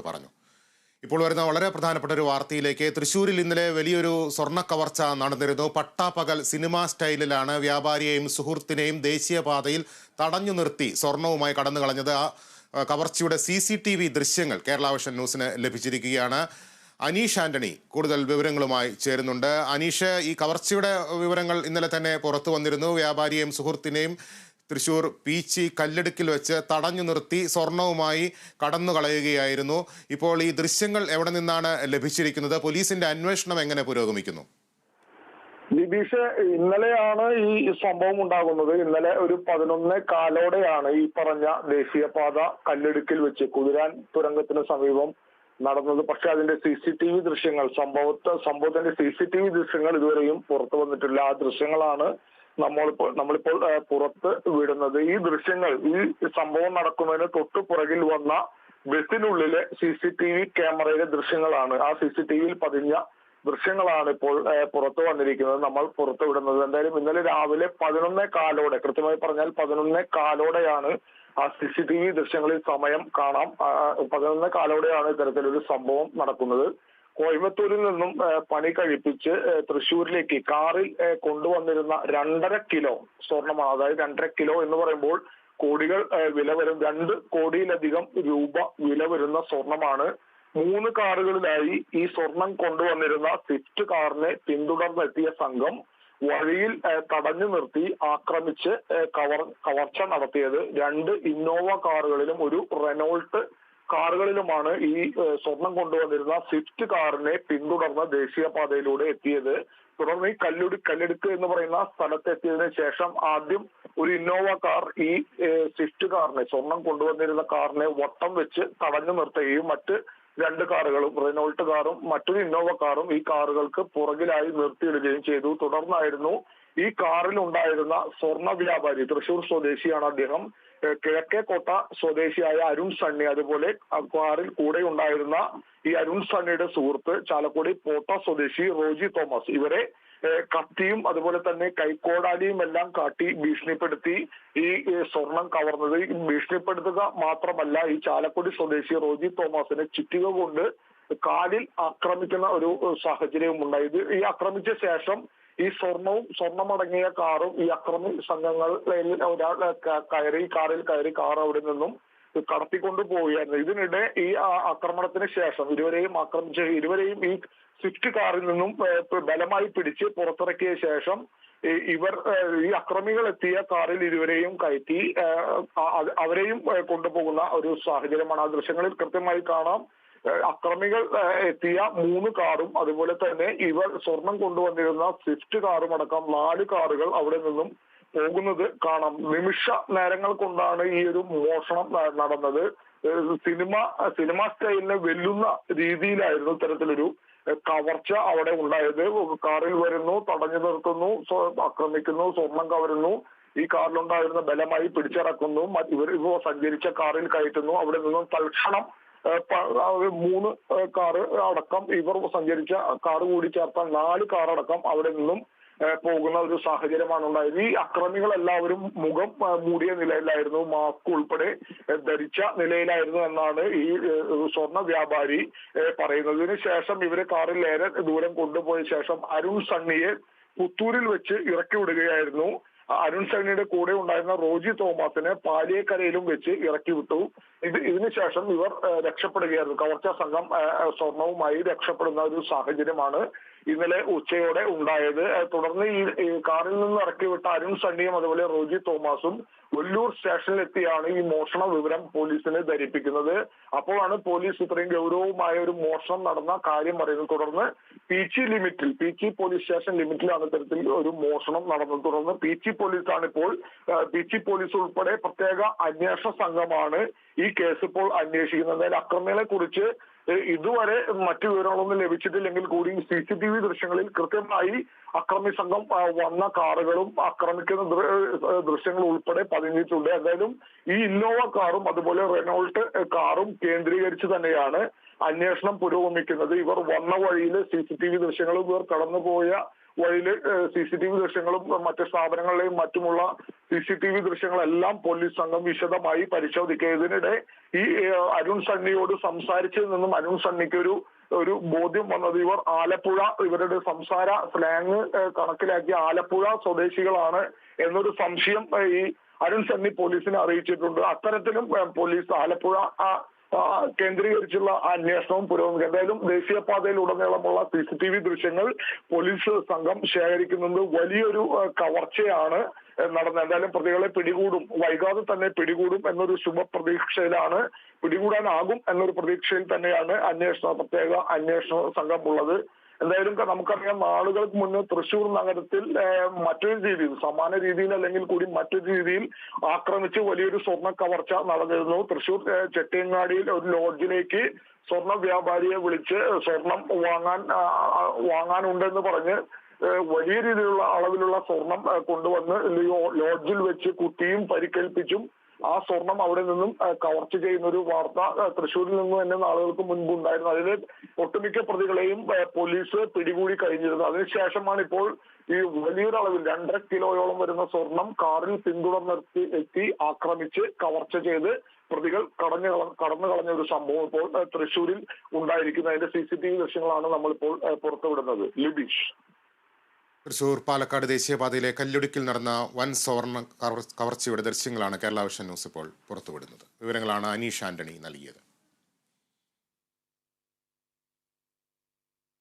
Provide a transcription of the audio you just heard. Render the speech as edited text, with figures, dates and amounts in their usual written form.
പറഞ്ഞു. ഇപ്പോൾ വരുന്ന വളരെ പ്രധാനപ്പെട്ട ഒരു വാർത്തയിലേക്ക്. തൃശ്ശൂരിൽ ഇന്നലെ വലിയൊരു സ്വർണ്ണ കവർച്ച നടന്നിരുന്നു. പട്ടാപ്പകൽ സിനിമാ സ്റ്റൈലിലാണ് വ്യാപാരിയെയും സുഹൃത്തിനെയും ദേശീയപാതയിൽ തടഞ്ഞു നിർത്തി സ്വർണവുമായി കടന്നു കളഞ്ഞത്. ആ കവർച്ചയുടെ CCTV ദൃശ്യങ്ങൾ കേരള വിഷൻ ന്യൂസിന് ലഭിച്ചിരിക്കുകയാണ്. അനീഷ് ആന്റണി കൂടുതൽ വിവരങ്ങളുമായി ചേരുന്നുണ്ട്. അനീഷ്, ഈ കവർച്ചയുടെ വിവരങ്ങൾ ഇന്നലെ തന്നെ പുറത്തു വന്നിരുന്നു. വ്യാപാരിയെയും സുഹൃത്തിനെയും തൃശ്ശൂർ പീച്ചി കല്ലെടുക്കിൽ വെച്ച് തടഞ്ഞു നിർത്തി സ്വർണവുമായി കടന്നു കളയുകയായിരുന്നു. ഇപ്പോൾ ഈ ദൃശ്യങ്ങൾ എവിടെ നിന്നാണ് ലഭിച്ചിരിക്കുന്നത്? പോലീസിന്റെ അന്വേഷണം എങ്ങനെ പുരോഗമിക്കുന്നു? നിതീഷ്, ഇന്നലെയാണ് ഈ സംഭവം ഉണ്ടാകുന്നത്. ഇന്നലെ ഒരു 11:15 ഈ പറഞ്ഞ ദേശീയപാത കല്ലെടുക്കിൽ വെച്ച് കുതിരാൻ തുരങ്കത്തിന് സമീപം നടന്നത്. പക്ഷെ അതിന്റെ CCTV ദൃശ്യങ്ങൾ സംഭവത്തിന്റെ CCTV ദൃശ്യങ്ങൾ ഇതുവരെയും പുറത്തു വന്നിട്ടില്ല. ആ ദൃശ്യങ്ങളാണ് നമ്മളിപ്പോൾ പുറത്ത് വിടുന്നത്. ഈ ദൃശ്യങ്ങൾ ഈ സംഭവം നടക്കുന്നതിന് തൊട്ടു പുറകിൽ വന്ന ബസിനുള്ളിലെ CCTV ക്യാമറയിലെ ദൃശ്യങ്ങളാണ്. ആ CCTVയിൽ പതിഞ്ഞ ദൃശ്യങ്ങളാണ് ഇപ്പോൾ പുറത്തു വന്നിരിക്കുന്നത്, നമ്മൾ പുറത്തു വിടുന്നത്. എന്തായാലും ഇന്നലെ രാവിലെ 11:15, കൃത്യമായി പറഞ്ഞാൽ 11:15 ആ CCTV ദൃശ്യങ്ങളിൽ സമയം കാണാം. 11:15 ഇത്തരത്തിലൊരു സംഭവം നടക്കുന്നത്. കോയമ്പത്തൂരിൽ നിന്നും പണി കഴിപ്പിച്ച് തൃശ്ശൂരിലേക്ക് കാറിൽ കൊണ്ടുവന്നിരുന്ന 2.5 കിലോ സ്വർണമാണ്. അതായത് 2.5 കിലോ എന്ന് പറയുമ്പോൾ കോടികൾ വില വരും, 2 കോടിയിലധികം രൂപ വില വരുന്ന സ്വർണമാണ്. 3 കാറുകളിലായി ഈ സ്വർണം കൊണ്ടുവന്നിരുന്ന സ്വിഫ്റ്റ് കാറിനെ പിന്തുടർന്നെത്തിയ സംഘം വഴിയിൽ തടഞ്ഞു നിർത്തി ആക്രമിച്ച് കവർച്ച നടത്തിയത്. 2 ഇന്നോവ കാറുകളിലും ഒരു റെനോൾട്ട് കാറുകളിലുമാണ് ഈ സ്വർണം കൊണ്ടുവന്നിരുന്ന സ്വിഫ്റ്റ് കാറിനെ പിന്തുടർന്ന് ദേശീയപാതയിലൂടെ എത്തിയത്. തുടർന്ന് ഈ കല്ലെടുക്ക് എന്ന് പറയുന്ന സ്ഥലത്തെത്തിയതിനു ശേഷം ആദ്യം ഒരു ഇന്നോവ കാർ ഈ സ്വിഫ്റ്റ് കാറിനെ, സ്വർണം കൊണ്ടുവന്നിരുന്ന കാറിനെ വട്ടം വെച്ച് തടഞ്ഞു നിർത്തുകയും മറ്റ് 2 കാറുകളും, റെനോൾട്ട് കാറും മറ്റൊരു ഇന്നോവ കാറും ഈ കാറുകൾക്ക് പുറകിലായി നിർത്തിയിടുകയും ചെയ്തു. തുടർന്നായിരുന്നു ഈ കാറിൽ ഉണ്ടായിരുന്ന സ്വർണ്ണ വ്യാപാരി, തൃശൂർ സ്വദേശിയാണ് അദ്ദേഹം, കിഴക്കേക്കോട്ട സ്വദേശിയായ അരുൺ സണ്ണി, അതുപോലെ കാറിൽ കൂടെ ഉണ്ടായിരുന്ന ഈ അരുൺ സണ്ണിയുടെ സുഹൃത്ത് ചാലക്കുടി പോട്ട സ്വദേശി റോജി തോമസ്, ഇവരെ കത്തിയും അതുപോലെ തന്നെ കൈക്കോടാലിയും എല്ലാം കാട്ടി ഭീഷണിപ്പെടുത്തി ഈ സ്വർണം കവർന്നത്. ഭീഷണിപ്പെടുത്തുക മാത്രമല്ല, ഈ ചാലക്കുടി സ്വദേശി റോജി തോമസിനെ ചുറ്റിക കൊണ്ട് കാലിൽ ആക്രമിക്കുന്ന ഒരു സാഹചര്യവും ഉണ്ടായത്. ഈ ആക്രമിച്ച ശേഷം ഈ സ്വർണമടങ്ങിയ കാറും ഈ അക്രമി സംഘങ്ങൾ ഒരാൾ കാറിൽ കയറി കാർ അവിടെ നിന്നും കടത്തിക്കൊണ്ടു പോവുകയായിരുന്നു. ഇതിനിടെ ഈ ആക്രമണത്തിന് ശേഷം ഇരുവരെയും ഈ സ്വിഫ്റ്റ് കാറിൽ നിന്നും ബലമായി പിടിച്ച് പുറത്തിറക്കിയ ശേഷം ഈ അക്രമികൾ എത്തിയ കാറിൽ ഇരുവരെയും കയറ്റി അവരെയും കൊണ്ടുപോകുന്ന ഒരു സാഹചര്യമാണ്. ആ ദൃശ്യങ്ങളിൽ കൃത്യമായി കാണാം. അക്രമികൾ എത്തിയ 3 കാറും അതുപോലെ തന്നെ ഇവർ സ്വർണം കൊണ്ടുവന്നിരുന്ന സ്വിഫ്റ്റ് കാറും അടക്കം 4 കാറുകൾ അവിടെ നിന്നും പോകുന്നത് കാണാം. നിമിഷ നേരങ്ങൾ കൊണ്ടാണ് ഈ ഒരു മോഷണം നടന്നത്. സിനിമ സ്റ്റൈലിനെ വെല്ലുന്ന രീതിയിലായിരുന്നു ഇത്തരത്തിലൊരു കവർച്ച അവിടെ ഉണ്ടായത്. കാറിൽ വരുന്നു, തടഞ്ഞു നിർത്തുന്നു, ആക്രമിക്കുന്നു, സ്വർണം കവരുന്നു, ഈ കാറിലുണ്ടായിരുന്ന ബലമായി പിടിച്ചിറക്കുന്നു, ഇവർ സഞ്ചരിച്ച കാറിൽ കയറ്റുന്നു. അവിടെ നിന്നും തൽക്ഷണം 3 കാറ് അടക്കം ഇവർ സഞ്ചരിച്ച കാറ് കൂടി ചേർത്താൽ 4 കാറടക്കം അവിടെ നിന്നും പോകുന്ന ഒരു സാഹചര്യമാണ് ഉണ്ടായത്. ഈ അക്രമികൾ എല്ലാവരും മുഖം മൂടിയ നിലയിലായിരുന്നു, മാസ്ക് ഉൾപ്പെടെ ധരിച്ച നിലയിലായിരുന്നു എന്നാണ് ഈ സ്വർണ്ണ വ്യാപാരി പറയുന്നത്. ഇതിനു ശേഷം ഇവരെ കാറിൽ ഏറെ ദൂരം കൊണ്ടുപോയ ശേഷം അരുൺ സണ്ണിയെ പുത്തൂരിൽ വെച്ച് ഇറക്കി വിടുകയായിരുന്നു. അരുൺ സണ്ണിയുടെ കൂടെ ഉണ്ടായിരുന്ന റോജി തോമസിനെ പാലിയേക്കരയിലും വെച്ച് ഇറക്കി വിട്ടു. ഇതിനുശേഷം ഇവർ രക്ഷപ്പെടുകയായിരുന്നു. കവർച്ചാ സംഘം സ്വർണവുമായി രക്ഷപ്പെടുന്ന ഒരു സാഹചര്യമാണ് ഇന്നലെ ഉച്ചയോടെ ഉണ്ടായത്. തുടർന്ന് ഈ കാറിൽ നിന്ന് ഇറക്കി വിട്ട അരുൺ സണ്ണിയും അതുപോലെ റോജി തോമസും ഒല്ലൂർ സ്റ്റേഷനിലെത്തിയാണ് ഈ മോഷണ വിവരം പോലീസിനെ ധരിപ്പിക്കുന്നത്. അപ്പോഴാണ് പോലീസ് ഇത്രയും ഗൗരവമായ ഒരു മോഷണം നടന്ന കാര്യം പറയുന്നത്. തുടർന്ന് പീച്ചി പോലീസ് സ്റ്റേഷൻ ലിമിറ്റിലാണ് ഇത്തരത്തിൽ ഒരു മോഷണം നടന്നത്. തുടർന്ന് പീച്ചി പോലീസ് ഉൾപ്പെടെ പ്രത്യേക അന്വേഷണ സംഘമാണ് ഈ കേസ് ഇപ്പോൾ അന്വേഷിക്കുന്നത്. അക്രമികളെ കുറിച്ച് ഇതുവരെ മറ്റു വിവരങ്ങളൊന്നും ലഭിച്ചിട്ടില്ലെങ്കിൽ കൂടി CCTV ദൃശ്യങ്ങളിൽ കൃത്യമായി അക്രമി സംഘം വന്ന കാറുകളും ആക്രമിക്കുന്ന ദൃശ്യങ്ങൾ ഉൾപ്പെടെ പതിഞ്ഞിട്ടുണ്ട്. എന്തായാലും ഈ ഇന്നോവ കാറും അതുപോലെ റെനോൾട്ട് കാറും കേന്ദ്രീകരിച്ച് തന്നെയാണ് അന്വേഷണം പുരോഗമിക്കുന്നത്. ഇവർ വന്ന വഴിയിൽ CCTV ദൃശ്യങ്ങളും ഇവർ കടന്നുപോയ വഴിയിൽ CCTV ദൃശ്യങ്ങളും മറ്റ് സ്ഥാപനങ്ങളിലെയും മറ്റുമുള്ള CCTV ദൃശ്യങ്ങളെല്ലാം പോലീസ് സംഘം വിശദമായി പരിശോധിക്കുക. ഇതിനിടെ ഈ അരുൺ സണ്ണിയോട് സംസാരിച്ചതിൽ നിന്നും അരുൺ സണ്ണിക്ക് ഒരു ബോധ്യം വന്നത് ഇവർ ആലപ്പുഴ, ഇവരുടെ സംസാര സ്ലാങ് കണക്കിലാക്കി ആലപ്പുഴ സ്വദേശികളാണ് എന്നൊരു സംശയം ഈ അരുൺ സണ്ണി പോലീസിനെ അറിയിച്ചിട്ടുണ്ട്. അത്തരത്തിലും പോലീസ് ആലപ്പുഴ കേന്ദ്രീകരിച്ചുള്ള അന്വേഷണവും പുരോഗമിക്കും. എന്തായാലും ദേശീയപാതയിലുടനീളമുള്ള CCTV ദൃശ്യങ്ങൾ പോലീസ് സംഘം ശേഖരിക്കുന്നത് വലിയൊരു കവർച്ചയാണ് നടന്നത്. എന്തായാലും പ്രതികളെ പിടികൂടും, വൈകാതെ തന്നെ പിടികൂടും എന്നൊരു ശുഭപ്രതീക്ഷയിലാണ്, പിടികൂടാനാകും എന്നൊരു പ്രതീക്ഷയിൽ തന്നെയാണ് പ്രത്യേക അന്വേഷണ സംഘം ഉള്ളത്. എന്തായാലും നമുക്കറിയാം, നാളുകൾക്ക് മുന്നേ തൃശൂർ നഗരത്തിൽ മറ്റൊരു രീതിയിൽ, സമാന രീതിയിൽ അല്ലെങ്കിൽ കൂടി മറ്റൊരു രീതിയിൽ ആക്രമിച്ച് വലിയൊരു സ്വർണ്ണ കവർച്ച നടന്നിരുന്നു. തൃശൂർ ചെട്ടിയങ്ങാടിയിൽ ഒരു ലോഡ്ജിലേക്ക് സ്വർണ്ണ വ്യാപാരിയെ വിളിച്ച് സ്വർണം വാങ്ങാനുണ്ടെന്ന് പറഞ്ഞ് വലിയ രീതിയിലുള്ള അളവിലുള്ള സ്വർണം കൊണ്ടുവന്ന് ലോഡ്ജിൽ വെച്ച് കുത്തിയും പരിക്കേൽപ്പിച്ചും ആ സ്വർണം അവിടെ നിന്നും കവർച്ച ചെയ്യുന്ന ഒരു വാർത്ത തൃശ്ശൂരിൽ നിന്ന് തന്നെ നാളുകൾക്ക് മുൻപ് ഉണ്ടായിരുന്നു. അതിൽ ഒട്ടുമിക്ക പ്രതികളെയും പോലീസ് പിടികൂടി കഴിഞ്ഞിരുന്നു. അതിനുശേഷമാണ് ഇപ്പോൾ ഈ വലിയൊരു അളവിൽ 2.5 കിലോയോളം വരുന്ന സ്വർണം കാറിൽ പിന്തുടർന്നെത്തി എത്തി ആക്രമിച്ച് കവർച്ച ചെയ്ത് പ്രതികൾ കടന്നു കളഞ്ഞ ഒരു സംഭവം ഇപ്പോൾ തൃശ്ശൂരിൽ ഉണ്ടായിരിക്കുന്നു. അതിന്റെ CCTV ദൃശ്യങ്ങളാണ് നമ്മളിപ്പോൾ പുറത്തുവിടുന്നത്. ലിബീഷ്. തൃശൂർ പാലക്കാട് ദേശീയപാതയിലെ കല്ലുടിക്കിൽ നടന്ന വൻ സ്വർണ്ണ കവർച്ചയുടെ ദൃശ്യങ്ങളാണ് കേരള വിഷൻ ന്യൂസ് ഇപ്പോൾ പുറത്തുവിടുന്നത്. വിവരങ്ങളാണ് അനീഷ് ആന്റണി നൽകിയത്.